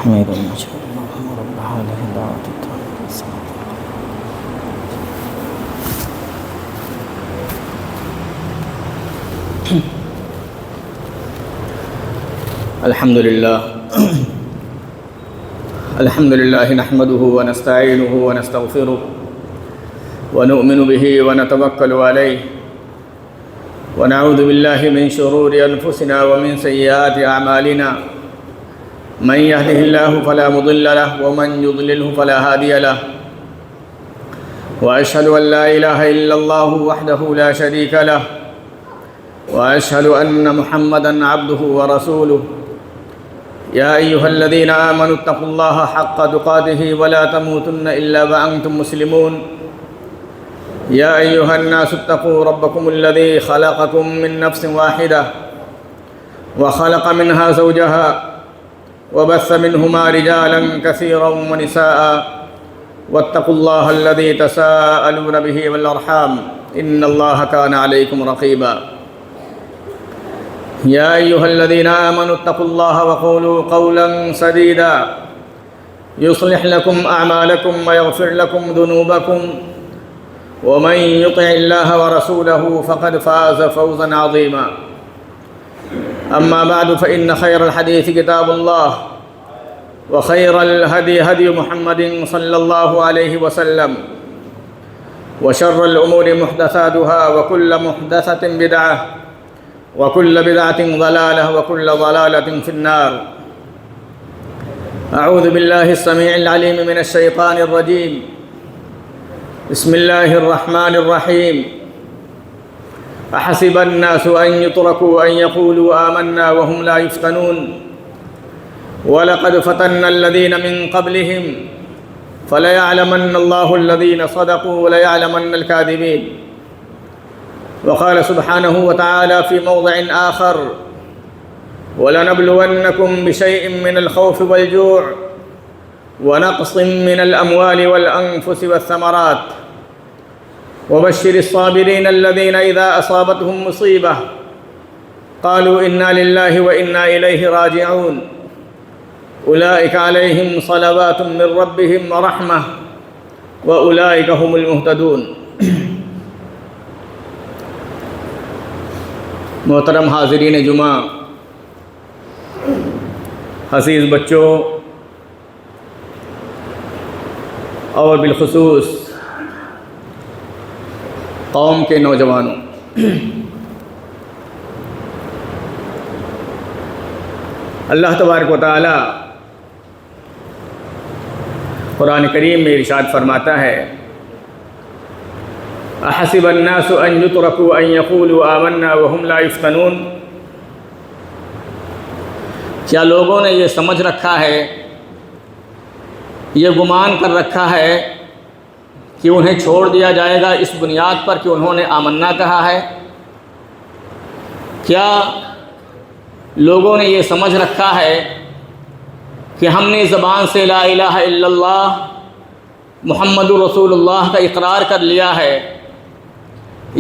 حميد مجيد اللهم رب هذه الدعوة التامة والصلاة الحمد لله نحمده ونستعينه ونستغفره ونؤمن به ونتوكل عليه ونعوذ بالله من شرور أنفسنا ومن سيئات أعمالنا من يهده الله فلا مضل له ومن يضلله فلا هادي له وأشهد أن لا إله إلا الله وحده لا شريك له وأشهد أن محمدًا عبده ورسوله يا أيها الذين آمنوا اتقوا الله حق تقاته ولا تموتن إلا وأنتم مسلمون يا أيها الناس اتقوا ربكم الذي خلقكم من نفس واحدة وخلق منها زوجها وبث منهما رجالا كثيرا ونساء واتقوا الله الذي تساءلون به والأرحام إن الله كان عليكم رقيبا يا أيها الذين آمنوا اتقوا الله وقولوا قولا سديدا يصلح لكم أعمالكم ويغفر لكم ذنوبكم ومن يطع الله ورسوله فقد فاز فوزا عظيما أما بعد فإن خير الحديث كتاب الله وخير الهدي هدي محمد صلى الله عليه وسلم وشر الأمور محدثاتها وكل محدثة بدعة وكل بدعة ضلالة وكل ضلالة في النار أعوذ بالله السميع العليم من الشيطان الرجيم بسم الله الرحمن الرحيم أحسب الناس أن يتركوا أن يقولوا آمنا وهم لا يفتنون ولقد فتنا الذين من قبلهم فليعلمن الله الذين صدقوا وليعلمن الكاذبين وقال سبحانه وتعالى في موضع آخر ولنبلونكم بشيء من الخوف والجوع ونقص من الأموال والأنفس والثمرات وبشر الصابرين الذين إذا أصابتهم مصيبة قالوا إنا لله وإنا إليه راجعون أولئك عليهم صلوات من ربهم ورحمة وأولئك هم المهتدون محترم حاضرین جمعہ، عزیز بچوں اور بالخصوص قوم کے نوجوانوں، اللہ تبارک و تعالی قرآن کریم میں ارشاد فرماتا ہے احسب الناس ان يتركوا ان يقولوا آمنا وهم لا يفتنون، کیا لوگوں نے یہ سمجھ رکھا ہے، یہ گمان کر رکھا ہے کہ انہیں چھوڑ دیا جائے گا اس بنیاد پر کہ انہوں نے آمنا کہا ہے؟ کیا لوگوں نے یہ سمجھ رکھا ہے کہ ہم نے زبان سے لا الہ الا اللہ محمد رسول اللہ کا اقرار کر لیا ہے،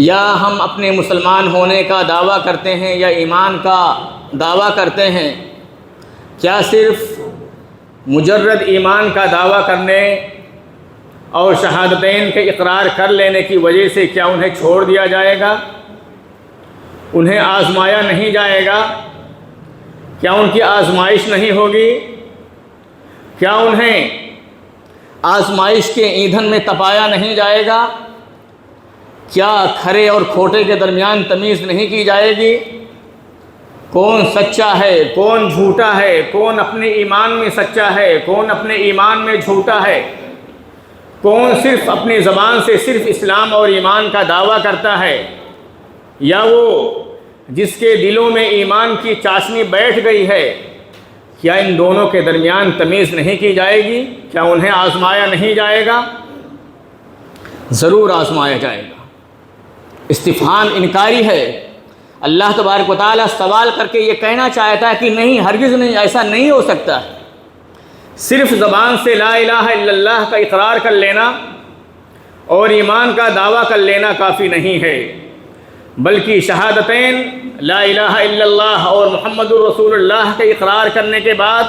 یا ہم اپنے مسلمان ہونے کا دعویٰ کرتے ہیں یا ایمان کا دعویٰ کرتے ہیں؟ کیا صرف مجرد ایمان کا دعویٰ کرنے اور شہادتین کے اقرار کر لینے کی وجہ سے کیا انہیں چھوڑ دیا جائے گا؟ انہیں آزمایا نہیں جائے گا؟ کیا ان کی آزمائش نہیں ہوگی؟ کیا انہیں آزمائش کے ایندھن میں تپایا نہیں جائے گا؟ کیا کھرے اور کھوٹے کے درمیان تمیز نہیں کی جائے گی؟ کون سچا ہے، کون جھوٹا ہے، کون اپنے ایمان میں سچا ہے، کون اپنے ایمان میں جھوٹا ہے، کون صرف اپنی زبان سے صرف اسلام اور ایمان کا دعویٰ کرتا ہے، یا وہ جس کے دلوں میں ایمان کی چاشنی بیٹھ گئی ہے؟ کیا ان دونوں کے درمیان تمیز نہیں کی جائے گی؟ کیا انہیں آزمایا نہیں جائے گا؟ ضرور آزمایا جائے گا۔ استفہام انکاری ہے۔ اللہ تبارک و تعالیٰ سوال کر کے یہ کہنا چاہتا ہے کہ نہیں، ہرگز نہیں، ایسا نہیں ہو سکتا۔ صرف زبان سے لا الہ الا اللہ کا اقرار کر لینا اور ایمان کا دعویٰ کر لینا کافی نہیں ہے، بلکہ شہادتین لا الہ الا اللہ اور محمد الرسول اللہ کا اقرار کرنے کے بعد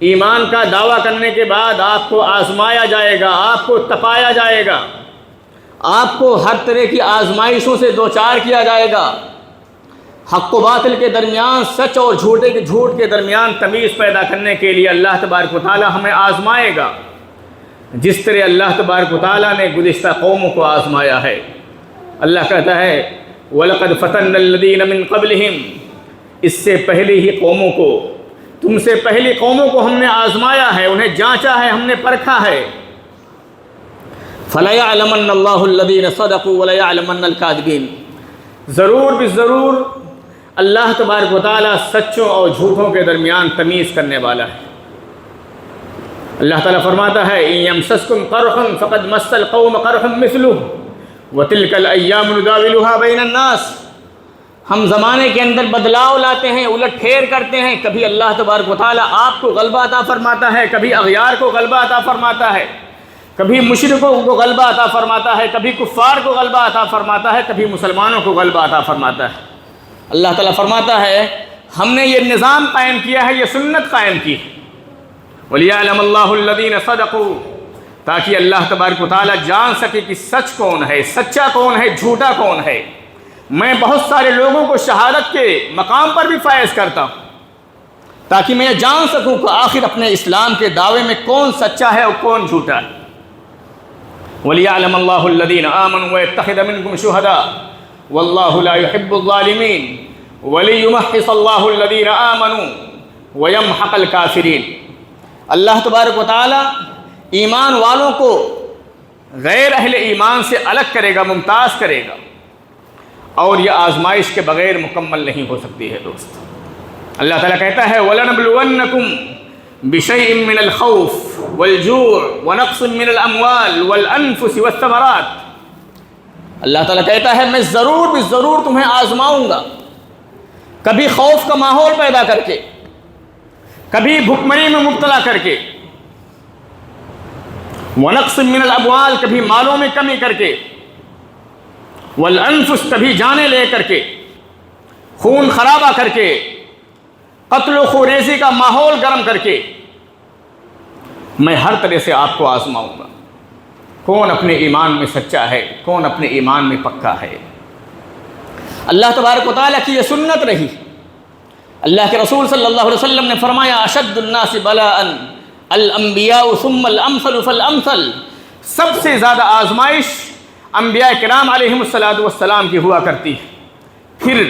ایمان کا دعویٰ کرنے کے بعد آپ کو آزمایا جائے گا، آپ کو تپایا جائے گا، آپ کو ہر طرح کی آزمائشوں سے دوچار کیا جائے گا۔ حق و باطل کے درمیان، سچ اور جھوٹ کے درمیان تمیز پیدا کرنے کے لیے اللہ تبارک و تعالی ہمیں آزمائے گا، جس طرح اللہ تبارک و تعالی نے گزشتہ قوموں کو آزمایا ہے۔ اللہ کہتا ہے وَلَقَدْ فَتَنَّ الَّذِينَ مِن قَبْلِهِمْ، اس سے پہلی ہی قوموں کو، تم سے پہلی قوموں کو ہم نے آزمایا ہے، انہیں جانچا ہے، ہم نے پرکھا ہے۔ فَلَيَعْلَمَنَّ اللَّهُ الَّذِينَ صَدَقُوا وَلَيَعْلَمَنَّ الْكَاذِبِينَ، ضرور بضرور اللہ تبارک و تعالیٰ سچوں اور جھوٹوں کے درمیان تمیز کرنے والا ہے۔ اللہ تعالیٰ فرماتا ہے إِن يَمْسَسْكُمْ قَرْحٌ فَقَدْ مَسَّ الْقَوْمَ قَرْحٌ مِثْلُهُ وَتِلْكَ الْأَيَّامُ نُدَاوِلُهَا بَيْنَ النَّاسِ، ہم زمانے کے اندر بدلاؤ لاتے ہیں، الٹ پھیر کرتے ہیں۔ کبھی اللہ تبارک و تعالیٰ آپ کو غلبہ عطا فرماتا ہے، کبھی اغیار کو غلبہ عطا فرماتا ہے، کبھی مشرکوں کو غلبہ عطا فرماتا ہے، کبھی کفار کو غلبہ عطا فرماتا ہے، کبھی مسلمانوں کو غلبہ عطا فرماتا ہے۔ اللہ تعالیٰ فرماتا ہے ہم نے یہ نظام قائم کیا ہے، یہ سنت قائم کی ہے۔ وَلِيَعْلَمَ اللَّهُ الَّذِينَ صَدَقُوا، تاکہ اللہ تبارک و تعالیٰ جان سکے کہ سچ کون ہے، سچا کون ہے، جھوٹا کون ہے۔ میں بہت سارے لوگوں کو شہادت کے مقام پر بھی فائز کرتا ہوں، تاکہ میں یہ جان سکوں کہ آخر اپنے اسلام کے دعوے میں کون سچا ہے اور کون جھوٹا ہے۔ وَلِيَعْلَمَ اللَّهُ الَّذِينَ آمَنُوا وَيَتَّخِذَ مِنكُمْ شُهَدَاءَ وَاللَّهُ لَا يُحِبُّ الظَّالِمِينَ وَلِيُمَحِّصَ اللَّهُ الَّذِينَ آمَنُوا وَيَمْحَقَ الْكَافِرِينَ، اللہ تبارک و تعالیٰ ایمان والوں کو غیر اہل ایمان سے الگ کرے گا، ممتاز کرے گا، اور یہ آزمائش کے بغیر مکمل نہیں ہو سکتی ہے۔ دوست اللہ تعالیٰ کہتا ہے وَلَنَبْلُوَنَّكُمْ بِشَيْءٍ مِّنَ الْخَوْفِ وَالْجُوعِ وَنَقْصٍ مِّنَ الْأَمْوَالِ وَالْأَنفُسِ وَالثَّمَرَاتِ، اللہ تعالیٰ کہتا ہے میں ضرور تمہیں آزماؤں گا، کبھی خوف کا ماحول پیدا کر کے، کبھی بھکمری میں مبتلا کر کے، وَنَقْصٍ مِّنَ الْأَمْوَالِ کبھی مالوں میں کمی کر کے، وَالْأَنفُسِ کبھی جانیں لے کر کے، خون خرابہ کر کے، قتل و خوریزی کا ماحول گرم کر کے، میں ہر طرح سے آپ کو آزماؤں گا، کون اپنے ایمان میں سچا ہے، کون اپنے ایمان میں پکا ہے۔ اللہ تبارک و تعالیٰ کی یہ سنت رہی۔ اللہ کے رسول صلی اللہ علیہ وسلم نے فرمایا اشد الناس بلاء الانبیاء ثم الامثل فالامثل، سب سے زیادہ آزمائش انبیاء کرام علیہم السلام کی ہوا کرتی ہے، پھر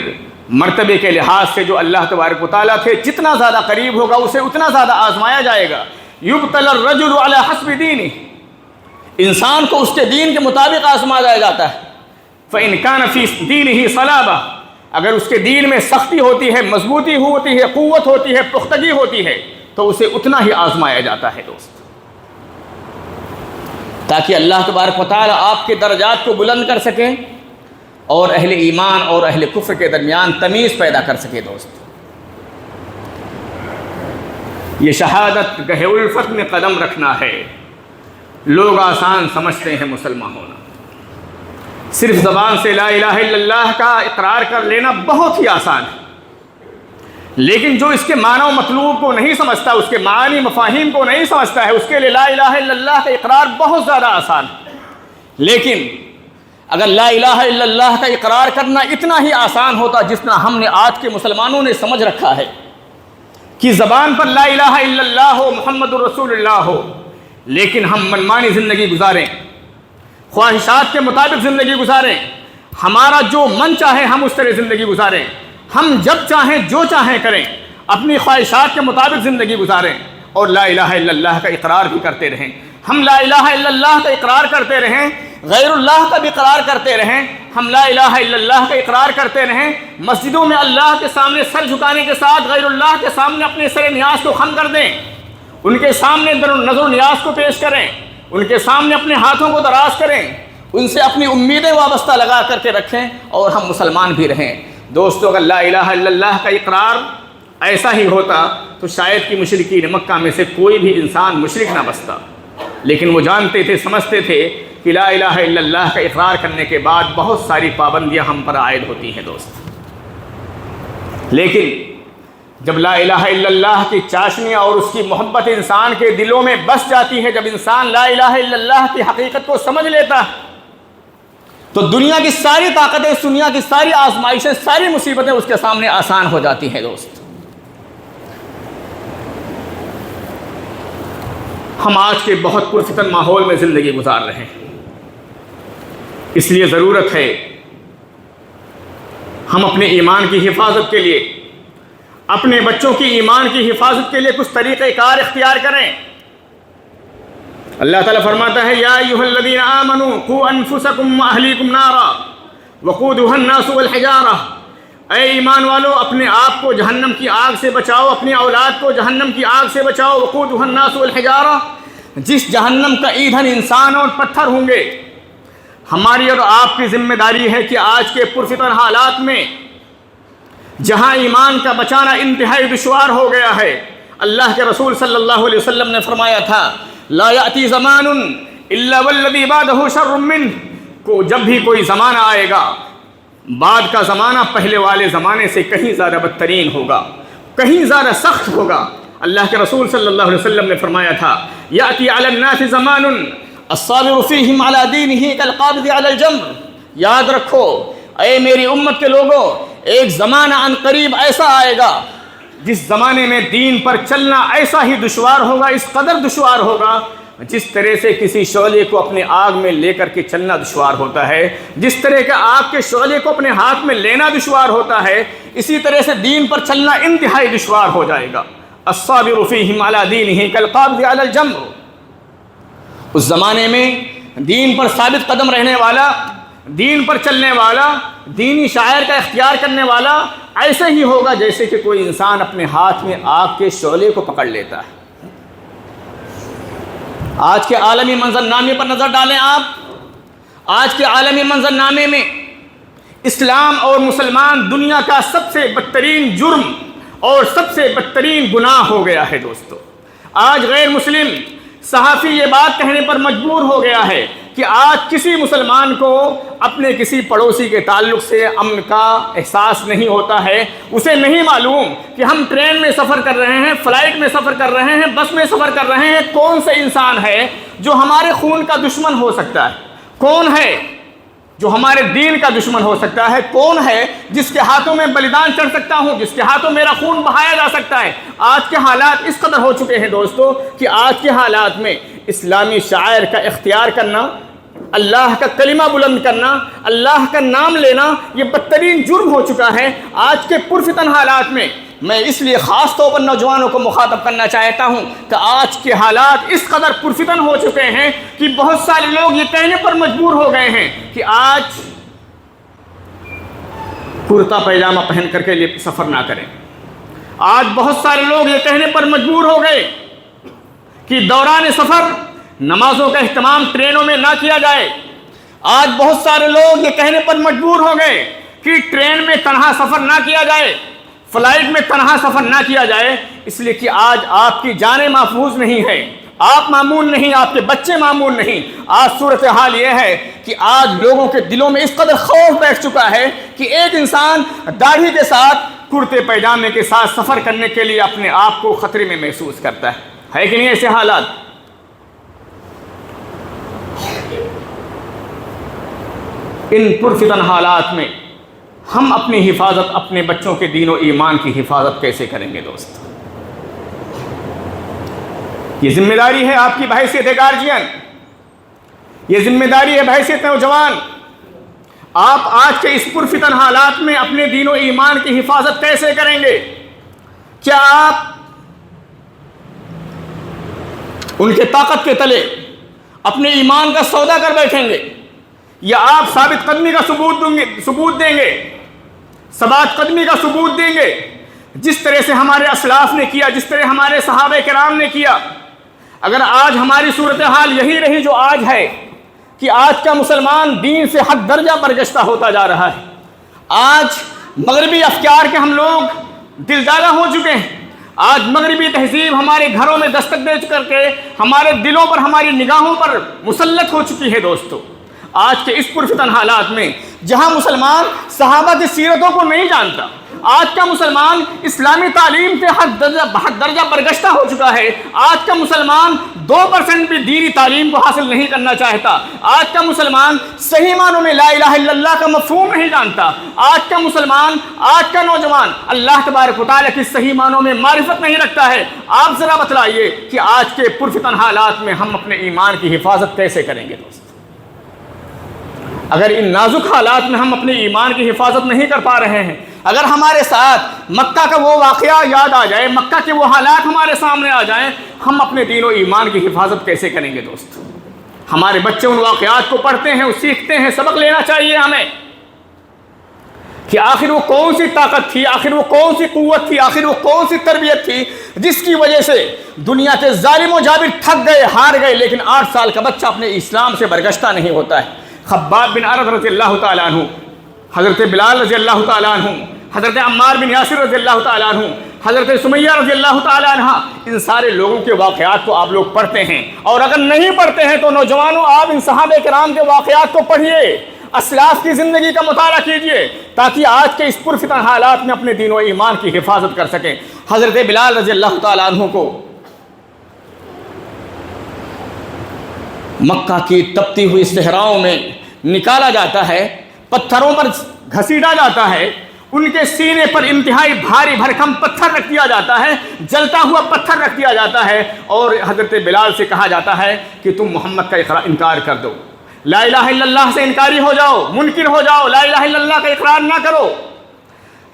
مرتبے کے لحاظ سے جو اللہ تبارک و تعالیٰ تھے جتنا زیادہ قریب ہوگا اسے اتنا زیادہ آزمایا جائے گا۔ یبتلی الرجل علی حسب دینہ، انسان کو اس کے دین کے مطابق آزمایا جاتا ہے۔ فإن كان في دینہ صلابہ، اگر اس کے دین میں سختی ہوتی ہے، مضبوطی ہوتی ہے، قوت ہوتی ہے، پختگی ہوتی ہے، تو اسے اتنا ہی آزمایا جاتا ہے۔ دوست تاکہ اللہ تبارک و تعالیٰ آپ کے درجات کو بلند کر سکے اور اہل ایمان اور اہل کفر کے درمیان تمیز پیدا کر سکے۔ دوست یہ شہادت گہے الفت میں قدم رکھنا ہے۔ لوگ آسان سمجھتے ہیں مسلمان ہونا، صرف زبان سے لا الہ الا اللہ کا اقرار کر لینا بہت ہی آسان ہے، لیکن جو اس کے معنی و مطلوب کو نہیں سمجھتا، اس کے معانی مفاہیم کو نہیں سمجھتا ہے، اس کے لیے لا الہ الا اللہ کا اقرار بہت زیادہ آسان ہے۔ لیکن اگر لا الہ الا اللہ کا اقرار کرنا اتنا ہی آسان ہوتا جتنا ہم نے آج کے مسلمانوں نے سمجھ رکھا ہے کہ زبان پر لا الہ الا اللہ ہو، محمد الرسول اللہ ہو، لیکن ہم منمانی زندگی گزاریں، خواہشات کے مطابق زندگی گزاریں، ہمارا جو من چاہے ہم اس طرح زندگی گزاریں، ہم جب چاہیں جو چاہیں کریں، اپنی خواہشات کے مطابق زندگی گزاریں، اور لا الہ الا اللہ کا اقرار بھی کرتے رہیں۔ ہم لا الہ الا اللہ کا اقرار کرتے رہیں، غیر اللہ کا بھی اقرار کرتے رہیں، ہم لا الہ الا اللہ کا اقرار کرتے رہیں، مسجدوں میں اللہ کے سامنے سر جھکانے کے ساتھ غیر اللہ کے سامنے اپنے سر نیاز کو خم کر دیں، ان کے سامنے نظر و نیاز کو پیش کریں، ان کے سامنے اپنے ہاتھوں کو دراز کریں، ان سے اپنی امیدیں وابستہ لگا کر کے رکھیں، اور ہم مسلمان بھی رہیں۔ دوستو اگر لا الہ الا اللہ کا اقرار ایسا ہی ہوتا تو شاید کہ مشرکین مکہ میں سے کوئی بھی انسان مشرک نہ بستا، لیکن وہ جانتے تھے، سمجھتے تھے کہ لا الہ الا اللہ کا اقرار کرنے کے بعد بہت ساری پابندیاں ہم پر عائد ہوتی ہیں۔ دوست لیکن جب لا الہ الا اللہ کی چاشنی اور اس کی محبت انسان کے دلوں میں بس جاتی ہے، جب انسان لا الہ الا اللہ کی حقیقت کو سمجھ لیتا ہے، تو دنیا کی ساری طاقتیں، دنیا کی ساری آزمائشیں، ساری مصیبتیں اس کے سامنے آسان ہو جاتی ہیں۔ دوست، ہم آج کے بہت پرفتن ماحول میں زندگی گزار رہے ہیں، اس لیے ضرورت ہے ہم اپنے ایمان کی حفاظت کے لیے، اپنے بچوں کی ایمان کی حفاظت کے لیے کچھ طریقہ کار اختیار کریں۔ اللہ تعالیٰ فرماتا ہے یا ایھا الذین آمنوا قوا انفسکم واہلیکم نارا وقودھا الناس والحجارہ، اے ایمان والو اپنے آپ کو جہنم کی آگ سے بچاؤ، اپنی اولاد کو جہنم کی آگ سے بچاؤ۔ وقودھا الناس والحجارہ، جس جہنم کا ایندھن انسان اور پتھر ہوں گے۔ ہماری اور آپ کی ذمہ داری ہے کہ آج کے پرفتن حالات میں جہاں ایمان کا بچانا انتہائی دشوار ہو گیا ہے، اللہ کے رسول صلی اللہ علیہ وسلم نے فرمایا تھا لا یأتی زمان الا والذی بعدہ شر منہ، کو جب بھی کوئی زمانہ آئے گا، بعد کا زمانہ پہلے والے زمانے سے کہیں زیادہ بدترین ہوگا، کہیں زیادہ سخت ہوگا۔ اللہ کے رسول صلی اللہ علیہ وسلم نے فرمایا تھا یأتی علی الناس زمان الصابر فیہم علی دینہ کالقابض علی الجمر، یاد رکھو اے میری امت کے لوگوں، ایک زمانہ عن قریب ایسا آئے گا جس زمانے میں دین پر چلنا ایسا ہی دشوار ہوگا، اس قدر دشوار ہوگا جس طرح سے کسی شعلے کو اپنے آگ میں لے کر کے چلنا دشوار ہوتا ہے، جس طرح کے آگ کے شعلے کو اپنے ہاتھ میں لینا دشوار ہوتا ہے، اسی طرح سے دین پر چلنا انتہائی دشوار ہو جائے گا۔ الصابر فیہم علی دینہ کالقابض علی الجمر، اس زمانے میں دین پر ثابت قدم رہنے والا، دین پر چلنے والا، دینی شاعر کا اختیار کرنے والا ایسے ہی ہوگا جیسے کہ کوئی انسان اپنے ہاتھ میں آگ کے شعلے کو پکڑ لیتا ہے۔ آج کے عالمی منظرنامے پر نظر ڈالیں آپ، آج کے عالمی منظرنامے میں اسلام اور مسلمان دنیا کا سب سے بدترین جرم اور سب سے بدترین گناہ ہو گیا ہے۔ دوستو، آج غیر مسلم صحافی یہ بات کہنے پر مجبور ہو گیا ہے کہ آج کسی مسلمان کو اپنے کسی پڑوسی کے تعلق سے امن کا احساس نہیں ہوتا ہے، اسے نہیں معلوم کہ ہم ٹرین میں سفر کر رہے ہیں، فلائٹ میں سفر کر رہے ہیں، بس میں سفر کر رہے ہیں، کون سے انسان ہے جو ہمارے خون کا دشمن ہو سکتا ہے، کون ہے جو ہمارے دین کا دشمن ہو سکتا ہے، کون ہے جس کے ہاتھوں میں بلیدان چڑھ سکتا ہوں، جس کے ہاتھوں میرا خون بہایا جا سکتا ہے۔ آج کے حالات اس قدر ہو چکے ہیں دوستو کہ آج کے حالات میں اسلامی شاعر کا اختیار کرنا، اللہ کا کلمہ بلند کرنا، اللہ کا نام لینا، یہ بدترین جرم ہو چکا ہے آج کے پرفتن حالات میں۔ میں اس لیے خاص طور پر نوجوانوں کو مخاطب کرنا چاہتا ہوں کہ آج کے حالات اس قدر پرفتن ہو چکے ہیں کہ بہت سارے لوگ یہ کہنے پر مجبور ہو گئے ہیں کہ آج کرتا پیجامہ پہن کر کے سفر نہ کریں۔ آج بہت سارے لوگ یہ کہنے پر مجبور ہو گئے کہ دوران سفر نمازوں کا اہتمام ٹرینوں میں نہ کیا جائے۔ آج بہت سارے لوگ یہ کہنے پر مجبور ہو گئے کہ ٹرین میں تنہا سفر نہ کیا جائے، فلائٹ میں تنہا سفر نہ کیا جائے، اس لیے کہ آج آپ کی جانیں محفوظ نہیں ہے، آپ معمول نہیں، آپ کے بچے معمول نہیں۔ آج صورتحال یہ ہے کہ آج لوگوں کے دلوں میں اس قدر خوف بیٹھ چکا ہے کہ ایک انسان داڑھی کے ساتھ، کرتے پیجامے کے ساتھ سفر کرنے کے لیے اپنے آپ کو خطرے میں محسوس کرتا ہے کہ نہیں ایسے حالات؟ ان پرفتن حالات میں ہم اپنی حفاظت، اپنے بچوں کے دین و ایمان کی حفاظت کیسے کریں گے دوست؟ یہ ذمہ داری ہے آپ کی بحیثیت گارجین، یہ ذمہ داری ہے بحیثیت نوجوان۔ آپ آج کے اس پرفتن حالات میں اپنے دین و ایمان کی حفاظت کیسے کریں گے؟ کیا آپ ان کے طاقت کے تلے اپنے ایمان کا سودا کر بیٹھیں گے، یا آپ ثابت قدمی کا ثبوت دیں گے، ثبات قدمی کا ثبوت دیں گے، جس طرح سے ہمارے اسلاف نے کیا، جس طرح ہمارے صحابہ کرام نے کیا؟ اگر آج ہماری صورتحال یہی رہی جو آج ہے کہ آج کا مسلمان دین سے حد درجہ برگشتہ ہوتا جا رہا ہے، آج مغربی افکار کے ہم لوگ دلدادہ ہو چکے ہیں، آج مغربی تہذیب ہمارے گھروں میں دستک دے کر کے ہمارے دلوں پر، ہماری نگاہوں پر مسلط ہو چکی ہے دوستو۔ آج کے اس پرفتن حالات میں جہاں مسلمان صحابہ کی سیرتوں کو نہیں جانتا، آج کا مسلمان اسلامی تعلیم سے حد درجہ برگشتہ ہو چکا ہے. آج کا مسلمان 2% بھی دینی تعلیم کو حاصل نہیں کرنا چاہتا. آج کا مسلمان صحیح معنوں میں لا الہ الا اللہ کا مفہوم نہیں جانتا. آج کا مسلمان، آج کا نوجوان اللہ تبارک و تعالیٰ کی صحیح معنوں میں معرفت نہیں رکھتا ہے. آپ ذرا بتلائیے کہ آج کے پرفتن حالات میں ہم اپنے ایمان کی حفاظت کیسے کریں گے دوست؟ اگر ان نازک حالات میں ہم اپنے ایمان کی حفاظت نہیں کر پا رہے ہیں، اگر ہمارے ساتھ مکہ کا وہ واقعہ یاد آ جائے، مکہ کے وہ حالات ہمارے سامنے آ جائیں، ہم اپنے دین و ایمان کی حفاظت کیسے کریں گے دوست؟ ہمارے بچے ان واقعات کو پڑھتے ہیں، سیکھتے ہیں. سبق لینا چاہیے ہمیں کہ آخر وہ کون سی طاقت تھی، آخر وہ کون سی قوت تھی، آخر وہ کون سی تربیت تھی جس کی وجہ سے دنیا کے ظالم و جابر تھک گئے، ہار گئے، لیکن 8 سال کا بچہ اپنے اسلام سے برگشتہ نہیں ہوتا ہے. خباب بن عرد رضی اللہ تعالیٰ عنہ، حضرت بلال رضی اللہ تعالیٰ عنہ، حضرت عمار بن یاسر رضی اللہ تعالیٰ عنہ، حضرت سمیہ رضی اللہ تعالیٰ عنہ، ان سارے لوگوں کے واقعات کو آپ لوگ پڑھتے ہیں. اور اگر نہیں پڑھتے ہیں تو نوجوانوں آپ ان صحابہ کرام کے واقعات کو پڑھیے، اسلاف کی زندگی کا مطالعہ کیجئے تاکہ آج کے اس پرفتن حالات میں اپنے دین و ایمان کی حفاظت کر سکیں. حضرت بلال رضی اللہ تعالیٰ عنہ کو مکہ کی تپتی ہوئی صحراؤں میں نکالا جاتا ہے، پتھروں پر گھسیٹا جاتا ہے، ان کے سینے پر انتہائی بھاری بھرکم پتھر رکھ دیا جاتا ہے، جلتا ہوا پتھر رکھ دیا جاتا ہے، اور حضرت بلال سے کہا جاتا ہے کہ تم محمد کا انکار کر دو، لا الہ الا اللہ سے انکاری ہو جاؤ، منکر ہو جاؤ، لا الہ الا اللہ کا اقرار نہ کرو.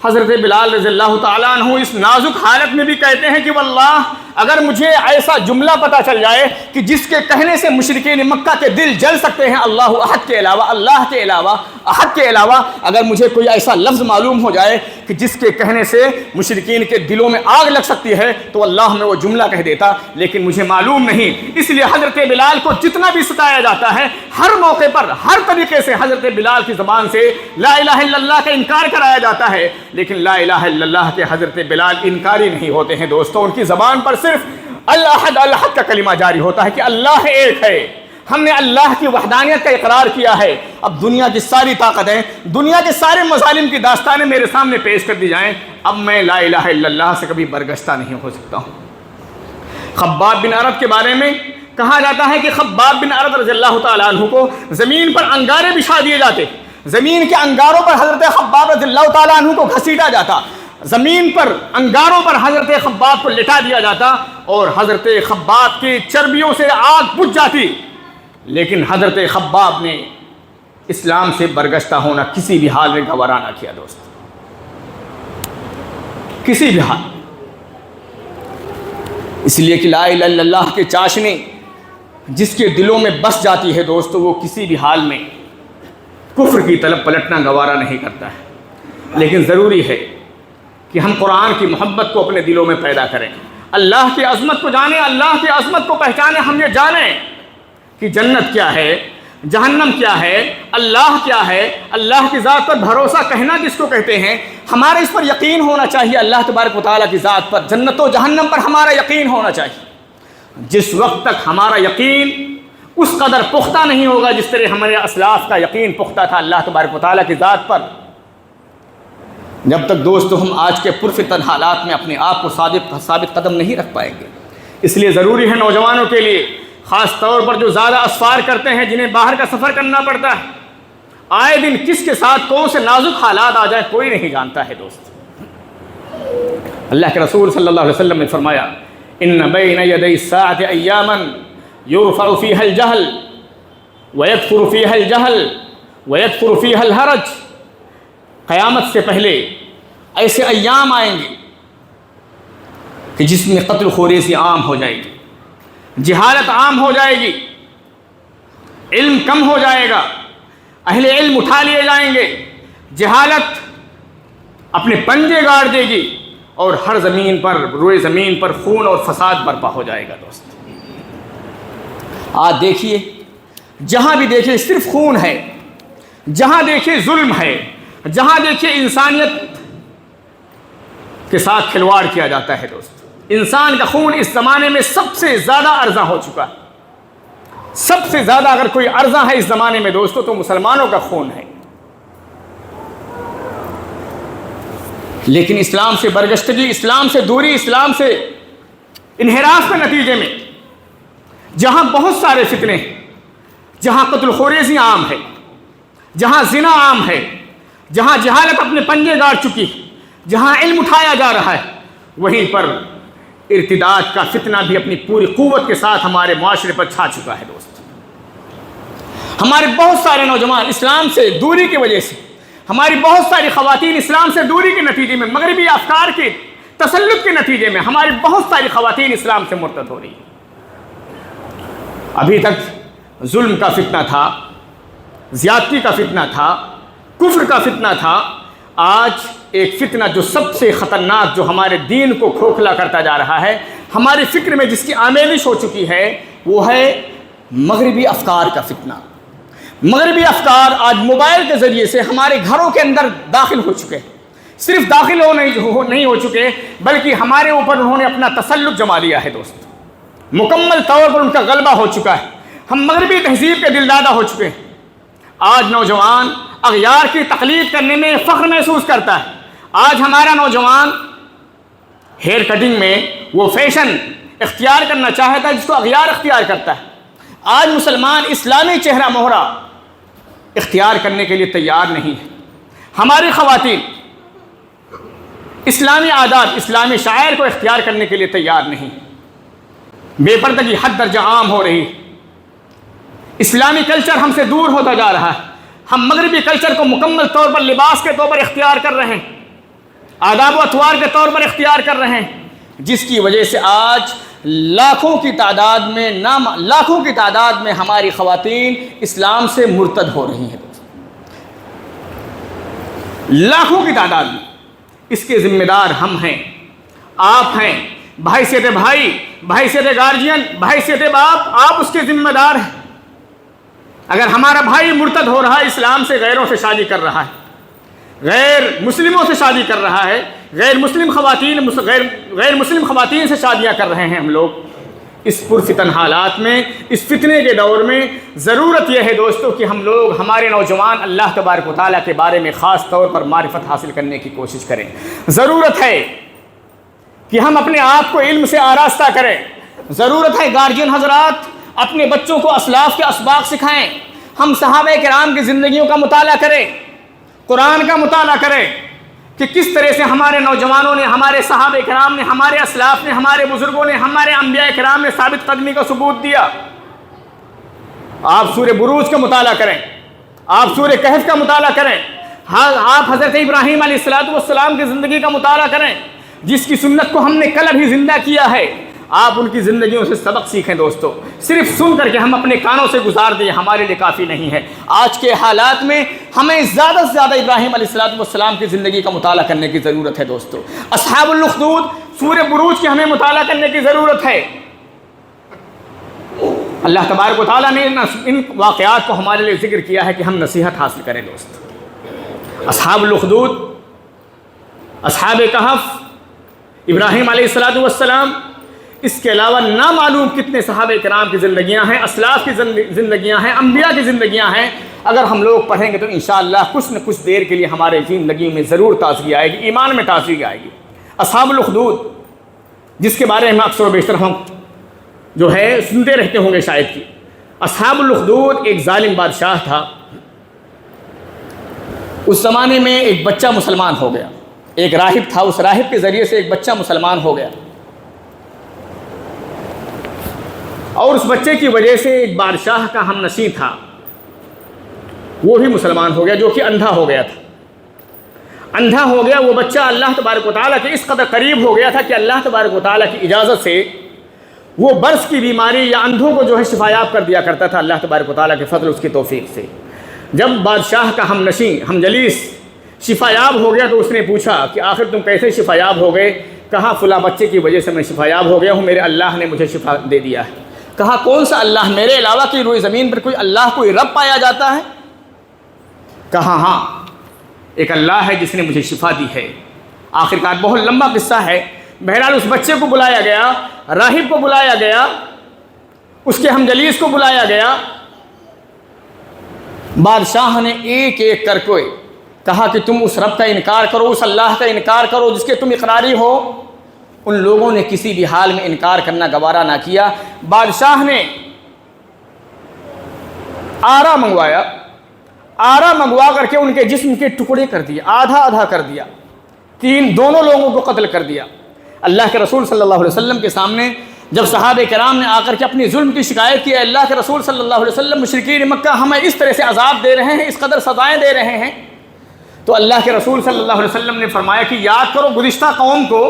حضرت بلال رضی اللہ تعالیٰ عنہ اس نازک حالت میں بھی کہتے ہیں کہ واللہ اگر مجھے ایسا جملہ پتہ چل جائے کہ جس کے کہنے سے مشرکین مکہ کے دل جل سکتے ہیں، اللہ احد کے علاوہ، اللہ کے علاوہ، احد کے علاوہ، اگر مجھے کوئی ایسا لفظ معلوم ہو جائے کہ جس کے کہنے سے مشرکین کے دلوں میں آگ لگ سکتی ہے تو اللہ میں وہ جملہ کہہ دیتا، لیکن مجھے معلوم نہیں. اس لیے حضرت بلال کو جتنا بھی ستایا جاتا ہے، ہر موقع پر ہر طریقے سے حضرت بلال کی زبان سے لا الہ الا اللہ کا انکار کرایا جاتا ہے، لیکن لا الہ الا اللہ کے حضرت بلال انکاری نہیں ہوتے ہیں دوستوں. ان کی زبان پر صرف الاحد الاحد کا کلمہ جاری ہوتا ہے کہ اللہ ایک ہے. ہم نے اللہ کی وحدانیت کا اقرار کیا ہے. اب دنیا کی ساری طاقتیں، دنیا کے سارے مظالم کی داستانیں میرے سامنے پیش کر دی جائیں، اب میں لا الہ الا اللہ سے کبھی برگشتہ نہیں ہو سکتا ہوں. خباب بن عرد کے بارے میں کہا جاتا ہے کہ خباب بن عرد رضی اللہ تعالیٰ عنہ کو زمین پر انگارے بچھا دیے جاتے، زمین کے انگاروں پر حضرت خباب رضی اللہ تعالیٰ عنہ کو گھسیٹا جاتا، زمین پر انگاروں پر حضرت خباب کو لٹا دیا جاتا اور حضرت خباب کی چربیوں سے آگ بجھ جاتی، لیکن حضرت خباب نے اسلام سے برگشتہ ہونا کسی بھی حال میں گوارا نہ کیا دوست، کسی بھی حال. اس لیے کہ لا الہ الا اللہ کے چاشنی جس کے دلوں میں بس جاتی ہے دوستو، وہ کسی بھی حال میں کفر کی طرف پلٹنا گوارا نہیں کرتا ہے. لیکن ضروری ہے کہ ہم قرآن کی محبت کو اپنے دلوں میں پیدا کریں، اللہ کی عظمت کو جانیں، اللہ کی عظمت کو پہچانیں. ہم یہ جانیں کہ جنت کیا ہے، جہنم کیا ہے، اللہ کیا ہے، اللہ کی ذات پر بھروسہ کہنا جس کو کہتے ہیں. ہمارے اس پر یقین ہونا چاہیے، اللہ تبارک و تعالیٰ کی ذات پر، جنت و جہنم پر ہمارا یقین ہونا چاہیے. جس وقت تک ہمارا یقین اس قدر پختہ نہیں ہوگا جس طرح ہمارے اسلاف کا یقین پختہ تھا اللہ تبارک و تعالیٰ کی ذات پر، جب تک دوستو ہم آج کے پرفتن حالات میں اپنے آپ کو ثابت قدم نہیں رکھ پائیں گے. اس لیے ضروری ہے نوجوانوں کے لیے، خاص طور پر جو زیادہ اسفار کرتے ہیں، جنہیں باہر کا سفر کرنا پڑتا ہے، آئے دن کس کے ساتھ کون سے نازک حالات آ جائیں کوئی نہیں جانتا ہے دوست. اللہ کے رسول صلی اللہ علیہ وسلم نے فرمایا ان بین یدی الساعۃ ایاما یرفع فیہا الجہل ویکثر فیہا الجہل ویکثر فیہا الحرج. قیامت سے پہلے ایسے ایام آئیں گے کہ جس میں قتل خوریزی عام ہو جائے گی، جہالت عام ہو جائے گی، علم کم ہو جائے گا، اہل علم اٹھا لیے جائیں گے، جہالت اپنے پنجے گاڑ دے گی اور ہر زمین پر، روئے زمین پر خون اور فساد برپا ہو جائے گا دوست. آج دیکھیے جہاں بھی دیکھیے صرف خون ہے، جہاں دیکھیے ظلم ہے، جہاں دیکھیے انسانیت کے ساتھ کھلواڑ کیا جاتا ہے دوست. انسان کا خون اس زمانے میں سب سے زیادہ ارزاں ہو چکا ہے. سب سے زیادہ اگر کوئی ارزاں ہے اس زمانے میں دوستو تو مسلمانوں کا خون ہے. لیکن اسلام سے برگشتگی، اسلام سے دوری، اسلام سے انحراف کے نتیجے میں جہاں بہت سارے فتنے ہیں، جہاں قتل خوریزی عام ہے، جہاں زنا عام ہے، جہاں جہالت اپنے پنجے گاڑ چکی ہے، جہاں علم اٹھایا جا رہا ہے، وہیں پر ارتداد کا فتنہ بھی اپنی پوری قوت کے ساتھ ہمارے معاشرے پر چھا چکا ہے دوست۔ ہمارے بہت سارے نوجوان اسلام سے دوری کی وجہ سے، ہماری بہت ساری خواتین اسلام سے دوری کے نتیجے میں، مغربی افکار کے تسلط کے نتیجے میں ہماری بہت ساری خواتین اسلام سے مرتد ہو رہی ہیں۔ ابھی تک ظلم کا فتنہ تھا، زیادتی کا فتنہ تھا، کفر کا فتنہ تھا، آج ایک فتنہ جو سب سے خطرناک، جو ہمارے دین کو کھوکھلا کرتا جا رہا ہے، ہمارے فکر میں جس کی آمیزش ہو چکی ہے، وہ ہے مغربی افکار کا فتنہ۔ مغربی افکار آج موبائل کے ذریعے سے ہمارے گھروں کے اندر داخل ہو چکے ہیں۔ صرف داخل نہیں ہو چکے بلکہ ہمارے اوپر انہوں نے اپنا تسلط جما لیا ہے دوست، مکمل طور پر ان کا غلبہ ہو چکا ہے۔ ہم مغربی تہذیب کے دلدادہ ہو چکے ہیں۔ آج نوجوان اغیار کی تقلید کرنے میں فخر محسوس کرتا ہے۔ آج ہمارا نوجوان ہیئر کٹنگ میں وہ فیشن اختیار کرنا چاہتا ہے جس کو اغیار اختیار کرتا ہے۔ آج مسلمان اسلامی چہرہ مہرہ اختیار کرنے کے لیے تیار نہیں ہے۔ ہماری خواتین اسلامی عادات، اسلامی شاعر کو اختیار کرنے کے لیے تیار نہیں۔ بے پردگی حد درجہ عام ہو رہی ہے۔ اسلامی کلچر ہم سے دور ہوتا جا رہا ہے۔ ہم مغربی کلچر کو مکمل طور پر لباس کے طور پر اختیار کر رہے ہیں، آداب و اطوار کے طور پر اختیار کر رہے ہیں، جس کی وجہ سے آج لاکھوں کی تعداد میں ہماری خواتین اسلام سے مرتد ہو رہی ہیں، لاکھوں کی تعداد میں۔ اس کے ذمہ دار ہم ہیں، آپ ہیں، بحیثیت بھائی، بحیثیت گارجین، بحیثیت باپ، آپ اس کے ذمہ دار ہیں۔ اگر ہمارا بھائی مرتد ہو رہا ہے، اسلام سے غیروں سے شادی کر رہا ہے، غیر مسلموں سے شادی کر رہا ہے، غیر مسلم خواتین سے شادیاں کر رہے ہیں ہم لوگ، اس پرفتن حالات میں، اس فتنے کے دور میں ضرورت یہ ہے دوستو کہ ہم لوگ، ہمارے نوجوان اللہ تبارک و تعالیٰ کے بارے میں خاص طور پر معرفت حاصل کرنے کی کوشش کریں۔ ضرورت ہے کہ ہم اپنے آپ کو علم سے آراستہ کریں۔ ضرورت ہے گارجین حضرات اپنے بچوں کو اسلاف کے اسباق سکھائیں۔ ہم صحابہ کرام کی زندگیوں کا مطالعہ کریں، قرآن کا مطالعہ کریں کہ کس طرح سے ہمارے نوجوانوں نے، ہمارے صحابہ کرام نے، ہمارے اسلاف نے، ہمارے بزرگوں نے، ہمارے انبیاء کرام نے ثابت قدمی کا ثبوت دیا۔ آپ سورہ بروج کا مطالعہ کریں، آپ سورہ کہف کا مطالعہ کریں، آپ حضرت ابراہیم علیہ السلام کی زندگی کا مطالعہ کریں، جس کی سنت کو ہم نے کل ابھی زندہ کیا ہے۔ آپ ان کی زندگیوں سے سبق سیکھیں دوستو۔ صرف سن کر کے ہم اپنے کانوں سے گزار دیں ہمارے لیے کافی نہیں ہے۔ آج کے حالات میں ہمیں زیادہ سے زیادہ ابراہیم علیہ السلام کی زندگی کا مطالعہ کرنے کی ضرورت ہے دوستو۔ اصحاب الاخدود، سورہ بروج کی ہمیں مطالعہ کرنے کی ضرورت ہے۔ اللہ تبارک و تعالیٰ نے ان واقعات کو ہمارے لیے ذکر کیا ہے کہ ہم نصیحت حاصل کریں دوست۔ اصحاب الاخدود، اصحاب کہف، ابراہیم علیہ السلام، اس کے علاوہ نامعلوم کتنے صحابہ کرام کی زندگیاں ہیں، اسلاف کی زندگیاں ہیں، انبیاء کی زندگیاں ہیں۔ اگر ہم لوگ پڑھیں گے تو انشاءاللہ کچھ نہ کچھ دیر کے لیے ہمارے زندگی میں ضرور تازگی آئے گی، ایمان میں تازگی آئے گی۔ اصحاب الاخدود، جس کے بارے میں اکثر و بیشتر ہم جو ہے سنتے رہتے ہوں گے شاید کہ اصحاب الاخدود ایک ظالم بادشاہ تھا۔ اس زمانے میں ایک بچہ مسلمان ہو گیا، ایک راہب تھا، اس راہب کے ذریعے سے ایک بچہ مسلمان ہو گیا، اور اس بچے کی وجہ سے ایک بادشاہ کا ہم نشین تھا، وہ بھی مسلمان ہو گیا، جو کہ اندھا ہو گیا تھا۔ اندھا ہو گیا وہ بچہ، اللہ تبارک و تعالیٰ کے اس قدر قریب ہو گیا تھا کہ اللہ تبارک و تعالیٰ کی اجازت سے وہ برس کی بیماری یا اندھوں کو جو ہے شفایاب کر دیا کرتا تھا، اللہ تبارک و تعالیٰ کے فضل اس کی توفیق سے۔ جب بادشاہ کا ہم نشین، ہم جلیس شفایاب ہو گیا تو اس نے پوچھا کہ آخر تم کیسے شفایاب ہو گئے؟ کہا فلاں بچے کی وجہ سے میں شفایاب ہو گیا ہوں، میرے اللہ نے مجھے شفا دے دیا ہے۔ کہا کون سا اللہ؟ میرے علاوہ کی روئے زمین پر کوئی اللہ، کوئی رب پایا جاتا ہے؟ کہا ہاں، ایک اللہ ہے جس نے مجھے شفا دی ہے۔ آخرکار بہت لمبا قصہ ہے، بہرحال اس بچے کو بلایا گیا، راہب کو بلایا گیا، اس کے ہم جلیس کو بلایا گیا۔ بادشاہ نے ایک ایک کر کے کہا کہ تم اس رب کا انکار کرو، اس اللہ کا انکار کرو جس کے تم اقراری ہو۔ ان لوگوں نے کسی بھی حال میں انکار کرنا گوارا نہ کیا۔ بادشاہ نے آرا منگوایا، آرا منگوا کر کے ان کے جسم کے ٹکڑے کر دیا، آدھا آدھا کر دیا، دونوں لوگوں کو قتل کر دیا۔ اللہ کے رسول صلی اللہ علیہ وسلم کے سامنے جب صحابہ کرام نے آ کر کے اپنی ظلم کی شکایت کی، اللہ کے رسول صلی اللہ علیہ وسلم مشرکین مکہ ہمیں اس طرح سے عذاب دے رہے ہیں، اس قدر سزائیں دے رہے ہیں، تو اللہ کے رسول صلی اللہ علیہ وسلم نے فرمایا کہ یاد کرو گزشتہ قوم کو،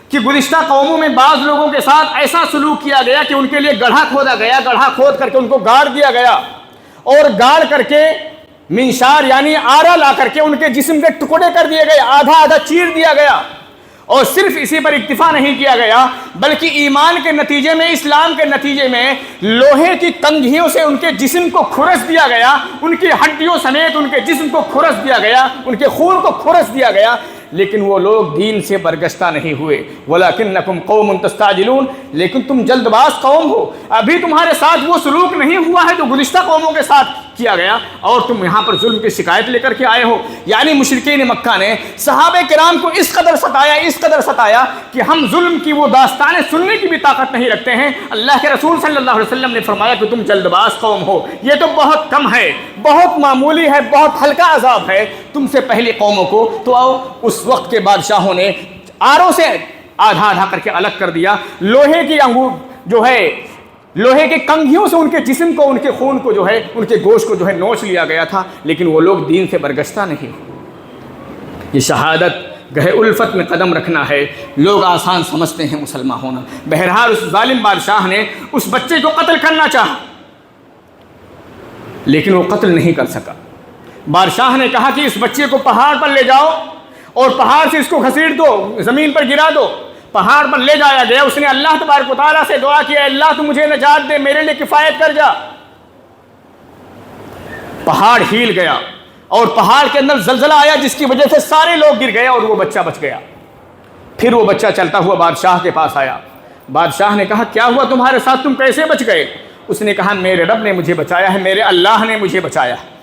کہ گزشتہ قوموں میں بعض لوگوں کے ساتھ ایسا سلوک کیا گیا کہ ان کے لیے گڑھا کھودا گیا، گڑھا کھود کر کے ان کو گاڑ دیا گیا، اور گاڑ کر کے منشار یعنی آرا لا کر کے ان کے جسم کے ٹکڑے کر دیے گئے، آدھا آدھا چیر دیا گیا۔ اور صرف اسی پر اکتفا نہیں کیا گیا بلکہ ایمان کے نتیجے میں، اسلام کے نتیجے میں لوہے کی کنگھیوں سے ان کے جسم کو کھرس دیا گیا، ان کی ہڈیوں سمیت ان کے جسم کو کھرس دیا گیا، ان کے خون کو کھرس دیا گیا، لیکن وہ لوگ دین سے برگشتہ نہیں ہوئے۔ وَلَكِنَّكُمْ قَوْمٌ تَسْتَعْجِلُونَ، لیکن تم جلد باز قوم ہو، ابھی تمہارے ساتھ وہ سلوک نہیں ہوا ہے جو گزشتہ قوموں کے ساتھ کیا گیا، اور تم یہاں پر ظلم کی شکایت لے کر کے آئے ہو۔ یعنی مشرکین مکہ نے صحابہ کرام کو اس قدر ستایا، اس قدر ستایا کہ ہم ظلم کی وہ داستانیں سننے کی بھی طاقت نہیں رکھتے ہیں۔ اللہ کے رسول صلی اللہ علیہ وسلم نے فرمایا کہ تم جلد باز قوم ہو، یہ تو بہت کم ہے، بہت معمولی ہے، بہت ہلکا عذاب ہے تم سے پہلی قوموں کو۔ تو آؤ، اس وقت کے بادشاہوں نے آروں سے آدھا آدھا کر کے الگ کر دیا، لوہے کی انگور جو ہے، لوہے کے کنگھیوں سے ان کے جسم کو، ان کے خون کو جو ہے، ان کے گوشت کو جو ہے نوچ لیا گیا تھا، لیکن وہ لوگ دین سے برگشتہ نہیں۔ یہ شہادت گہے الفت میں قدم رکھنا ہے، لوگ آسان سمجھتے ہیں مسلمان ہونا۔ بہرحال اس ظالم بادشاہ نے اس بچے کو قتل کرنا چاہا لیکن وہ قتل نہیں کر سکا۔ بادشاہ نے کہا کہ اس بچے کو پہاڑ پر لے جاؤ اور پہاڑ سے اس کو گھسیٹ دو، زمین پر گرا دو۔ پہاڑ پر لے جایا گیا، اس نے اللہ تبارک و تعالیٰ سے دعا کی، اللہ تو مجھے نجات دے، میرے لیے کفایت کر جا۔ پہاڑ ہیل گیا اور پہاڑ کے اندر زلزلہ آیا جس کی وجہ سے سارے لوگ گر گئے اور وہ بچہ بچ گیا۔ پھر وہ بچہ چلتا ہوا بادشاہ کے پاس آیا۔ بادشاہ نے کہا کیا ہوا تمہارے ساتھ، تم کیسے بچ گئے؟ اس نے کہا میرے رب نے مجھے بچایا ہے، میرے اللہ نے مجھے بچایا ہے۔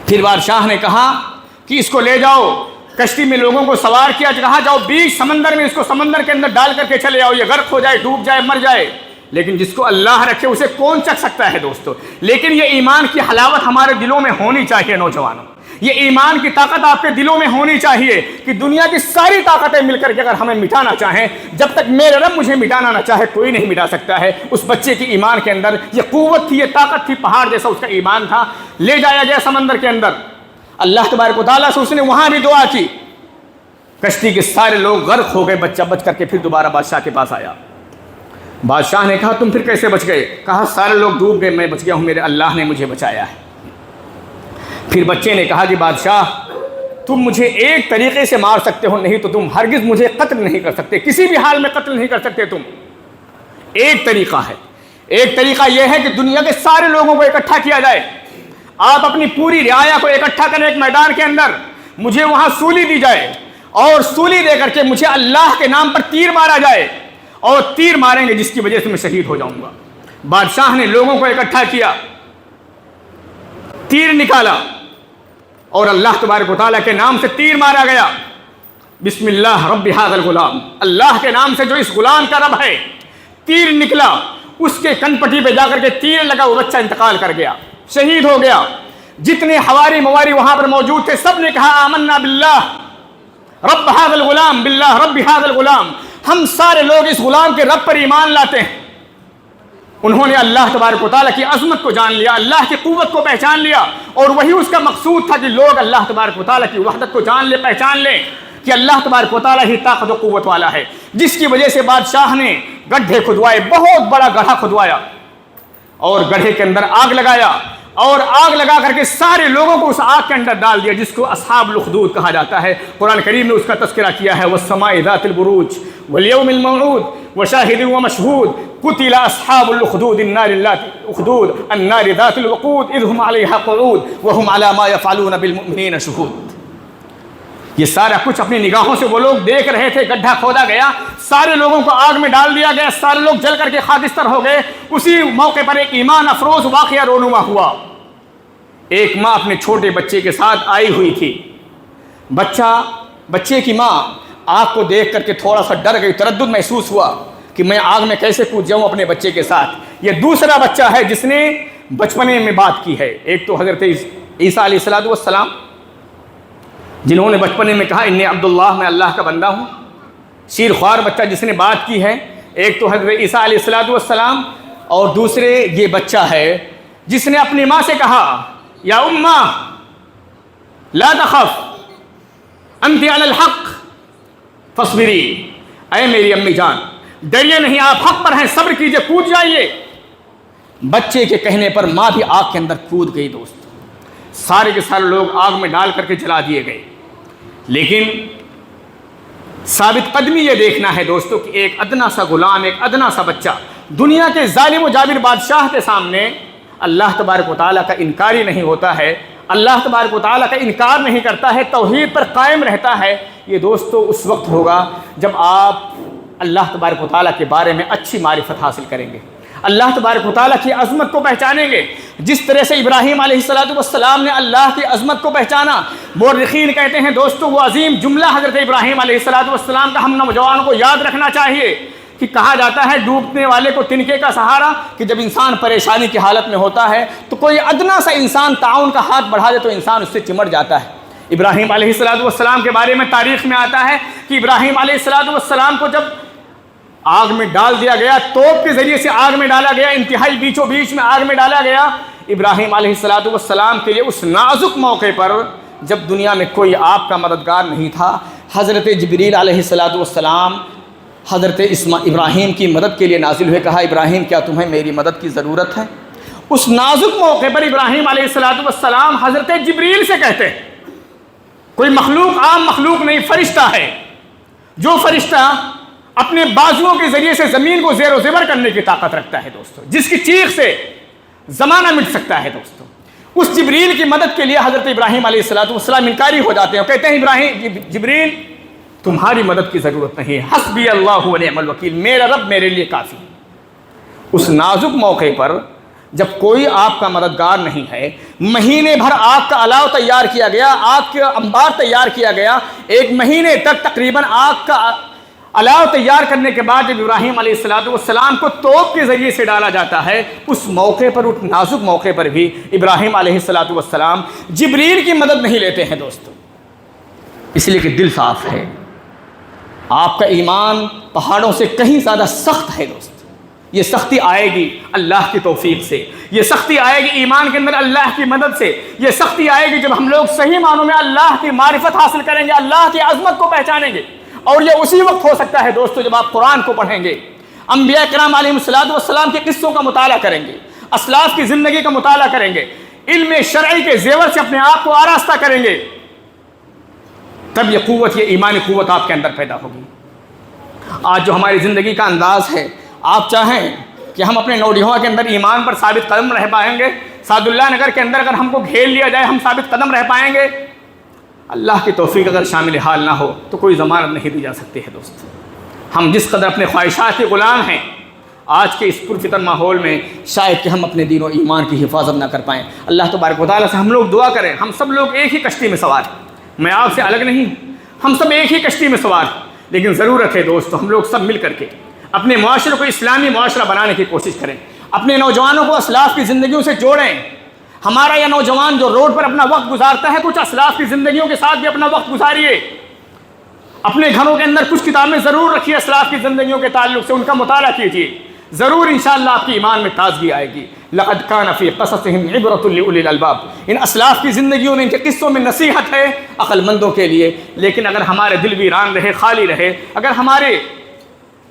پھر بادشاہ نے کہا کہ اس کو لے جاؤ، کشتی میں لوگوں کو سوار کیا، کہا جاؤ بیچ سمندر میں اس کو سمندر کے اندر ڈال کر کے چلے آؤ، یہ غرق ہو جائے، ڈوب جائے، مر جائے۔ لیکن جس کو اللہ رکھے اسے کون چکھ سکتا ہے دوستو؟ لیکن یہ ایمان کی حلاوت ہمارے دلوں میں ہونی چاہیے نوجوانوں، یہ ایمان کی طاقت آپ کے دلوں میں ہونی چاہیے کہ دنیا کی ساری طاقتیں مل کر کے اگر ہمیں مٹانا چاہیں، جب تک میرے رب مجھے مٹانا نہ چاہے کوئی نہیں مٹا سکتا ہے۔ اس بچے کی ایمان کے اندر یہ قوت تھی، یہ طاقت تھی، پہاڑ جیسا اس کا ایمان تھا۔ لے جایا گیا سمندر کے اندر، اللہ تبارک و تعالیٰ سے اس نے وہاں بھی دعا کی، کشتی کے سارے لوگ غرق ہو گئے، بچہ بچ کر کے پھر دوبارہ بادشاہ کے پاس آیا۔ بادشاہ نے کہا تم پھر کیسے بچ گئے؟ کہا سارے لوگ ڈوب گئے، میں بچ گیا ہوں، میرے اللہ نے مجھے بچایا ہے۔ پھر بچے نے کہا کہ بادشاہ تم مجھے ایک طریقے سے مار سکتے ہو، نہیں تو تم ہرگز مجھے قتل نہیں کر سکتے، کسی بھی حال میں قتل نہیں کر سکتے تم۔ ایک طریقہ ہے، ایک طریقہ یہ ہے کہ دنیا کے سارے لوگوں کو اکٹھا کیا جائے، آپ اپنی پوری رعایا کو اکٹھا کریں ایک میدان کے اندر، مجھے وہاں سولی دی جائے اور سولی دے کر کے مجھے اللہ کے نام پر تیر مارا جائے، اور تیر ماریں گے جس کی وجہ سے میں شہید ہو جاؤں گا۔ بادشاہ نے لوگوں کو اکٹھا کیا، تیر نکالا اور اللہ تبارک و تعالیٰ کے نام سے تیر مارا گیا۔ بسم اللہ رب ھذا الغلام، اللہ کے نام سے جو اس غلام کا رب ہے۔ تیر نکلا، اس کے کن پٹی پہ جا کر کے تیر لگا، وہ بچہ انتقال کر گیا، شہید ہو گیا۔ جتنے حواری مواری وہاں پر موجود تھے سب نے کہا آمنا باللہ رب ھذا الغلام، باللہ رب ھذا الغلام، ہم سارے لوگ اس غلام کے رب پر ایمان لاتے ہیں۔ انہوں نے اللہ تبارک و تعالیٰ کی عظمت کو جان لیا، اللہ کی قوت کو پہچان لیا، اور وہی اس کا مقصود تھا کہ لوگ اللہ تبارک و تعالیٰ کی وحدت کو جان لیں، پہچان لیں کہ اللہ تبارک و تعالیٰ ہی طاقت و قوت والا ہے۔ جس کی وجہ سے بادشاہ نے گڈھے کھدوائے، بہت بڑا گڑھا کھدوایا اور گڑھے کے اندر آگ لگایا، اور آگ لگا کر کے سارے لوگوں کو اس آگ کے اندر ڈال دیا، جس کو اصحاب الاخدود کہا جاتا ہے۔ قرآن کریم نے اس کا تذکرہ کیا ہے، والسماء ذات البروج واليوم الموعود وشاهد ومشهود قتل اصحاب الاخدود النار ذات الوقود اذ هم عليها قعود وهم على ما يفعلون بالمؤمنين شهود۔ یہ سارا کچھ اپنی نگاہوں سے وہ لوگ دیکھ رہے تھے، گڈھا کھودا گیا، سارے لوگوں کو آگ میں ڈال دیا گیا، سارے لوگ جل کر کے خاکستر ہو گئے۔ اسی موقع پر ایک ایمان افروز واقعہ رونما ہوا۔ ایک ماں اپنے چھوٹے بچے کے ساتھ آئی ہوئی تھی. بچے کی ماں آگ کو دیکھ کر کے تھوڑا سا ڈر گئی, تردد محسوس ہوا کہ میں آگ میں کیسے کود جاؤں اپنے بچے کے ساتھ. یہ دوسرا بچہ ہے جس نے بچپنے میں بات کی ہے. ایک تو حضرت عیسیٰ علیہ السلام جنہوں نے بچپنے میں کہا انی عبداللہ, میں اللہ کا بندہ ہوں, شیر خوار بچہ جس نے بات کی ہے. ایک تو حضرت عیسیٰ علیہ السلام, اور دوسرے یہ بچہ ہے جس نے اپنی ماں سے کہا یا امّا لا تخف انت علی الحق فاصبری, اے میری امی جان ڈریے نہیں, آپ حق پر ہیں, صبر کیجئے, کود جائیے. بچے کے کہنے پر ماں بھی آگ کے اندر کود گئی. دوست سارے کے سارے لوگ آگ میں ڈال کر کے جلا دیے گئے. لیکن ثابت قدمی یہ دیکھنا ہے دوستو کہ ایک ادنا سا غلام, ایک ادنا سا بچہ دنیا کے ظالم و جابر بادشاہ کے سامنے اللہ تبارک و تعالیٰ کا انکاری نہیں ہوتا ہے, اللہ تبارک و تعالیٰ کا انکار نہیں کرتا ہے, توحید پر قائم رہتا ہے. یہ دوستو اس وقت ہوگا جب آپ اللہ تبارک و تعالیٰ کے بارے میں اچھی معرفت حاصل کریں گے, اللہ تبارک و تعالیٰ کی عظمت کو پہچانیں گے. جس طرح سے ابراہیم علیہ السلام نے اللہ کی عظمت کو پہچانا, مورخین کہتے ہیں دوستو وہ عظیم جملہ حضرت ابراہیم علیہ السلام کا ہم نوجوانوں کو یاد رکھنا چاہیے کہ کہا جاتا ہے ڈوبنے والے کو تنکے کا سہارا, کہ جب انسان پریشانی کی حالت میں ہوتا ہے تو کوئی ادنا سا انسان تعاون کا ہاتھ بڑھا دے تو انسان اس سے چمٹ جاتا ہے. ابراہیم علیہ السلام کے بارے میں تاریخ میں آتا ہے کہ ابراہیم علیہ السلام کو جب آگ میں ڈال دیا گیا, توپ کے ذریعے سے آگ میں ڈالا گیا, انتہائی بیچوں بیچ میں آگ میں ڈالا گیا. ابراہیم علیہ السلام کے لیے اس نازک موقع پر جب دنیا میں کوئی آپ کا مددگار نہیں تھا, حضرت جبریل علیہ السلام حضرت ابراہیم کی مدد کے لیے نازل ہوئے. کہا ابراہیم کیا تمہیں میری مدد کی ضرورت ہے؟ اس نازک موقع پر ابراہیم علیہ السلام حضرت جبریل سے کہتے ہیں, کوئی مخلوق عام مخلوق نہیں, فرشتہ ہے, جو فرشتہ اپنے بازوؤں کے ذریعے سے زمین کو زیر و زبر کرنے کی طاقت رکھتا ہے دوستو, جس کی چیخ سے زمانہ مٹ سکتا ہے دوستو. اس جبریل کی مدد کے لیے حضرت ابراہیم علیہ السلام انکاری ہو جاتے ہیں, کہتے ہیں جبریل تمہاری مدد کی ضرورت نہیں ہے, حسبی اللہ و نعم الوکیل, میرا رب میرے لیے کافی. اس نازک موقع پر جب کوئی آپ کا مددگار نہیں ہے, مہینے بھر آگ کا الاؤ تیار کیا گیا, آگ کا انبار تیار کیا گیا, ایک مہینے تک تقریباً آگ کا الاؤ تیار کرنے کے بعد جب ابراہیم علیہ السلام کو توپ کے ذریعے سے ڈالا جاتا ہے, اس موقع پر, اس نازک موقع پر بھی ابراہیم علیہ السلام جبریل کی مدد نہیں لیتے ہیں دوستو, اس لیے کہ دل صاف ہے. آپ کا ایمان پہاڑوں سے کہیں زیادہ سخت ہے دوست. یہ سختی آئے گی اللہ کی توفیق سے, یہ سختی آئے گی ایمان کے اندر اللہ کی مدد سے, یہ سختی آئے گی جب ہم لوگ صحیح معنوں میں اللہ کی معرفت حاصل کریں گے, اللہ کی عظمت کو پہچانیں گے. اور یہ اسی وقت ہو سکتا ہے دوستو جب آپ قرآن کو پڑھیں گے, انبیاء کرام علیہ السلام کے قصوں کا مطالعہ کریں گے, اسلاف کی زندگی کا مطالعہ کریں گے, علم شرعی کے زیور سے اپنے آپ کو آراستہ کریں گے, تب یہ قوت, یہ ایمانی قوت آپ کے اندر پیدا ہوگی. آج جو ہماری زندگی کا انداز ہے, آپ چاہیں کہ ہم اپنے نوڈیہوں کے اندر ایمان پر ثابت قدم رہ پائیں گے, سعد اللہ نگر کے اندر اگر ہم کو گھیر لیا جائے ہم ثابت قدم رہ پائیں گے؟ اللہ کی توفیق اگر شامل حال نہ ہو تو کوئی ضمانت نہیں دی جا سکتی ہے دوست. ہم جس قدر اپنے خواہشات کے غلام ہیں آج کے اس پرفتن ماحول میں, شاید کہ ہم اپنے دین و ایمان کی حفاظت نہ کر پائیں. اللہ تبارک و تعالیٰ سے ہم لوگ دعا کریں. ہم سب لوگ ایک ہی کشتی میں سوار ہیں, میں آپ سے الگ نہیں, ہم سب ایک ہی کشتی میں سوار ہیں. لیکن ضرورت ہے دوستو ہم لوگ سب مل کر کے اپنے معاشرے کو اسلامی معاشرہ بنانے کی کوشش کریں, اپنے نوجوانوں کو اسلاف کی زندگیوں سے جوڑیں. ہمارا یہ نوجوان جو روڈ پر اپنا وقت گزارتا ہے, کچھ اسلاف کی زندگیوں کے ساتھ بھی اپنا وقت گزاریے. اپنے گھروں کے اندر کچھ کتابیں ضرور رکھیے اسلاف کی زندگیوں کے تعلق سے, ان کا مطالعہ کیجیے, ضرور انشاءاللہ آپ کی ایمان میں تازگی آئے گی. لقد کان فی قصصہم عبرۃ لأولی الالباب, ان اسلاف کی زندگیوں میں, ان کے قصوں میں نصیحت ہے عقل مندوں کے لیے. لیکن اگر ہمارے دل ویران رہے, خالی رہے, اگر ہمارے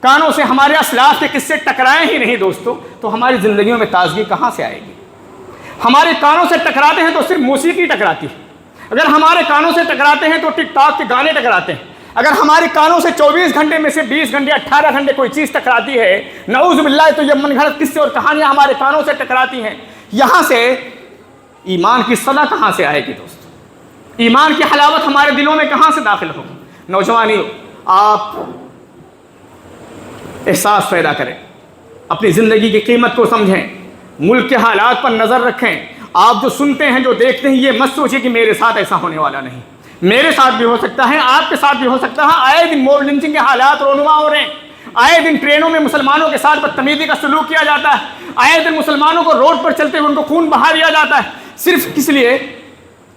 کانوں سے ہمارے اسلاف کے قصے ٹکرائیں ہی نہیں دوستو, تو ہماری زندگیوں میں تازگی کہاں سے آئے گی؟ ہمارے کانوں سے ٹکراتے ہیں تو صرف موسیقی ٹکراتی ہے, اگر ہمارے کانوں سے ٹکراتے ہیں تو ٹک ٹاک کے گانے ٹکراتے ہیں, اگر ہمارے کانوں سے 24 گھنٹے میں سے 20 گھنٹے 18 گھنٹے کوئی چیز ٹکراتی ہے نعوذ باللہ, تو یہ من گھڑت قصے اور کہانیاں ہمارے کانوں سے ٹکراتی ہیں. یہاں سے ایمان کی صدا کہاں سے آئے گی دوستو؟ ایمان کی حلاوت ہمارے دلوں میں کہاں سے داخل ہوگی؟ نوجوانیوں, آپ احساس پیدا کریں, اپنی زندگی کی قیمت کو سمجھیں, ملک کے حالات پر نظر رکھیں, آپ جو سنتے ہیں جو دیکھتے ہیں یہ مت سوچیے کہ میرے ساتھ ایسا ہونے والا نہیں، میرے ساتھ بھی ہو سکتا ہے، آپ کے ساتھ بھی ہو سکتا ہے۔ آئے دن مور لنچنگ کے حالات رونما ہو رہے ہیں، آئے دن ٹرینوں میں مسلمانوں کے ساتھ بدتمیزی کا سلوک کیا جاتا ہے، آئے دن مسلمانوں کو روڈ پر چلتے ہوئے ان کو خون بہا دیا جاتا ہے، صرف کس لیے؟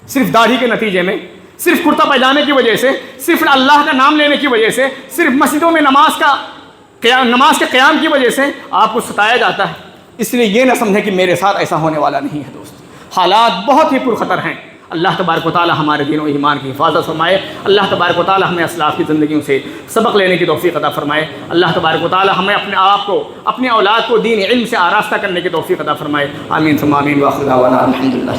صرف داڑھی کے نتیجے میں، صرف کرتا پائجامے کی وجہ سے، صرف اللہ کا نام لینے کی وجہ سے، صرف مسجدوں میں نماز کے قیام کی وجہ سے آپ کو ستایا جاتا ہے۔ اس لیے یہ نہ سمجھے کہ میرے ساتھ ایسا ہونے والا نہیں ہے دوست، حالات بہت ہی پرخطر ہیں۔ اللہ تبارک و تعالی ہمارے دین و ایمان کی حفاظت فرمائے، اللہ تبارک و تعالی ہمیں اسلاف کی زندگیوں سے سبق لینے کی توفیق عطا فرمائے، اللہ تبارک و تعالی ہمیں اپنے آپ کو، اپنے اولاد کو دین علم سے آراستہ کرنے کی توفیق عطا فرمائے، آمین ثم آمین، وآخر دعوانا الحمدللہ۔